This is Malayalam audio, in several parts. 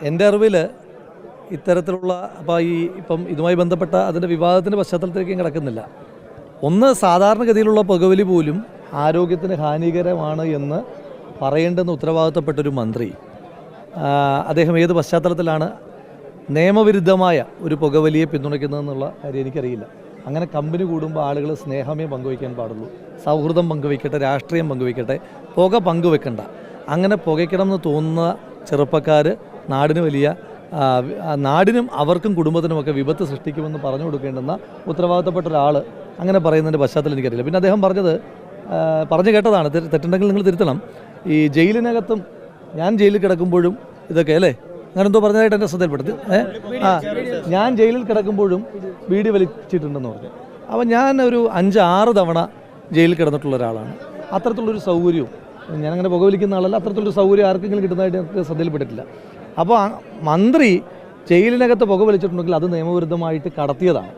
എൻ്റെ അറിവിൽ ഇത്തരത്തിലുള്ള ഇപ്പം ഇതുമായി ബന്ധപ്പെട്ട അതിൻ്റെ വിവാദത്തിൻ്റെ പശ്ചാത്തലത്തിലേക്ക് കിടക്കുന്നില്ല. ഒന്ന്, സാധാരണഗതിയിലുള്ള പുകവലി പോലും ആരോഗ്യത്തിന് ഹാനികരമാണ് എന്ന് പറയേണ്ടെന്ന് ഉത്തരവാദിത്തപ്പെട്ടൊരു മന്ത്രി അദ്ദേഹം ഏത് പശ്ചാത്തലത്തിലാണ് നിയമവിരുദ്ധമായ ഒരു പുകവലിയെ പിന്തുണയ്ക്കുന്നതെന്നുള്ള കാര്യം എനിക്കറിയില്ല. അങ്ങനെ കമ്പനി കൂടുമ്പോൾ ആളുകൾ സ്നേഹമേ പങ്കുവയ്ക്കാൻ പാടുള്ളൂ, സൗഹൃദം പങ്കുവയ്ക്കട്ടെ, രാഷ്ട്രീയം പങ്കുവയ്ക്കട്ടെ, പുക പങ്കുവെക്കണ്ട. അങ്ങനെ പുകയ്ക്കണം എന്ന് തോന്നുന്ന ചെറുപ്പക്കാർ നാടിനും അവർക്കും കുടുംബത്തിനുമൊക്കെ വിപത്ത് സൃഷ്ടിക്കുമെന്ന് പറഞ്ഞു കൊടുക്കേണ്ടുന്ന ഉത്തരവാദിത്തപ്പെട്ട ഒരാൾ അങ്ങനെ പറയുന്നതിൻ്റെ പശ്ചാത്തലം എനിക്കറിയില്ല. പിന്നെ അദ്ദേഹം പറഞ്ഞു കേട്ടതാണ്, തെറ്റുണ്ടെങ്കിൽ നിങ്ങൾ തിരുത്തണം. ഈ ജയിലിനകത്തും ഞാൻ ജയിലിൽ കിടക്കുമ്പോഴും ഇതൊക്കെ അല്ലേ അങ്ങനെന്തോ പറഞ്ഞതായിട്ട് എൻ്റെ ശ്രദ്ധയിൽപ്പെടുത്തി. ഞാൻ ജയിലിൽ കിടക്കുമ്പോഴും ബീഡി വലിച്ചിട്ടുണ്ടെന്ന് പറഞ്ഞു. അപ്പോൾ ഞാൻ ഒരു 5-6 തവണ ജയിലിൽ കിടന്നിട്ടുള്ള ഒരാളാണ്. അത്തരത്തിലുള്ളൊരു സൗകര്യവും ഞാനങ്ങനെ പുകവലിക്കുന്ന ആളല്ല, അത്തരത്തിലുള്ളൊരു സൗകര്യം ആർക്കെങ്കിലും കിട്ടുന്നതായിട്ട് എനിക്ക് ശ്രദ്ധയിൽപ്പെട്ടിട്ടില്ല. അപ്പോൾ മന്ത്രി ജയിലിനകത്ത് പുക വലിച്ചിട്ടുണ്ടെങ്കിൽ അത് നിയമവിരുദ്ധമായിട്ട് കടത്തിയതാണ്.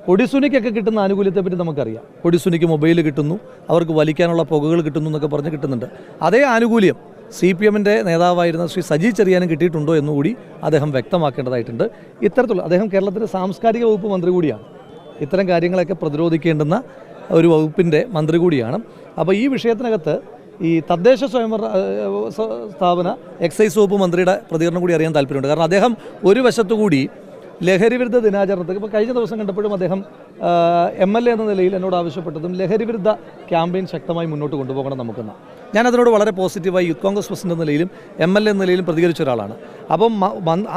കൊടിസുനിക്കൊക്കെ കിട്ടുന്ന ആനുകൂല്യത്തെപ്പറ്റി നമുക്കറിയാം. കൊടിസുനിക്ക് മൊബൈൽ കിട്ടുന്നു, അവർക്ക് വലിക്കാനുള്ള പുകകൾ കിട്ടുന്നു എന്നൊക്കെ പറഞ്ഞ് കിട്ടുന്നുണ്ട്. അതേ ആനുകൂല്യം CPMൻ്റെ നേതാവായിരുന്ന ശ്രീ സജി ചെറിയാനും കിട്ടിയിട്ടുണ്ടോ എന്നുകൂടി അദ്ദേഹം വ്യക്തമാക്കേണ്ടതായിട്ടുണ്ട്. ഇത്തരത്തിലുള്ള അദ്ദേഹം കേരളത്തിൻ്റെ സാംസ്കാരിക വകുപ്പ് മന്ത്രി കൂടിയാണ്, ഇത്തരം കാര്യങ്ങളൊക്കെ പ്രതിരോധിക്കേണ്ടുന്ന ഒരു വകുപ്പിൻ്റെ മന്ത്രി കൂടിയാണ്. അപ്പോൾ ഈ വിഷയത്തിനകത്ത് ഈ തദ്ദേശ സ്വയംഭരണ സ്ഥാപന എക്സൈസ് വകുപ്പ് മന്ത്രിയുടെ പ്രതികരണം കൂടി അറിയാൻ താല്പര്യമുണ്ട്. കാരണം അദ്ദേഹം ഒരു വശത്തുകൂടി ലഹരിവിരുദ്ധ ദിനാചരണത്തിൽ ഇപ്പോൾ കഴിഞ്ഞ ദിവസം കണ്ടപ്പോഴും അദ്ദേഹം MLA എന്ന നിലയിൽ എന്നോട് ആവശ്യപ്പെട്ടതും ലഹരിവിരുദ്ധ ക്യാമ്പയിൻ ശക്തമായി മുന്നോട്ട് കൊണ്ടുപോകണം നമുക്കെന്ന്. ഞാനതിനോട് വളരെ പോസിറ്റീവായി യൂത്ത് കോൺഗ്രസ് പ്രസിഡന്റ് എന്ന നിലയിലും MLA എന്ന നിലയിലും പ്രതികരിച്ച ഒരാളാണ്. അപ്പം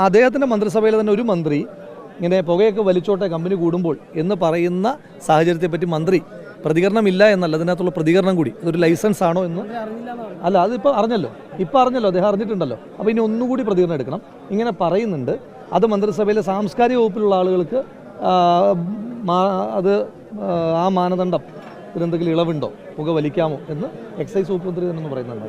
അദ്ദേഹത്തിൻ്റെ മന്ത്രിസഭയിൽ തന്നെ ഒരു മന്ത്രി ഇങ്ങനെ പുകയൊക്കെ വലിച്ചോട്ടെ കമ്പനി കൂടുമ്പോൾ എന്ന് പറയുന്ന സാഹചര്യത്തെപ്പറ്റി മന്ത്രി പ്രതികരണമില്ല എന്നല്ല, അതിനകത്തുള്ള പ്രതികരണം കൂടി അതൊരു ലൈസൻസ് ആണോ എന്ന് അല്ല, അതിപ്പോൾ അറിഞ്ഞല്ലോ, അദ്ദേഹം അറിഞ്ഞിട്ടുണ്ടല്ലോ. അപ്പോൾ ഇനി ഒന്നുകൂടി പ്രതികരണം എടുക്കണം. ഇങ്ങനെ പറയുന്നുണ്ട്, അത് മന്ത്രിസഭയിലെ സാംസ്കാരിക വകുപ്പിലുള്ള ആളുകൾക്ക് ആ മാനദണ്ഡം ഇതിനെന്തെങ്കിലും ഇളവുണ്ടോ, പുക വലിക്കാമോ എന്ന് എക്സൈസ് വകുപ്പ് മന്ത്രി തന്നെ പറയുന്നുണ്ട്.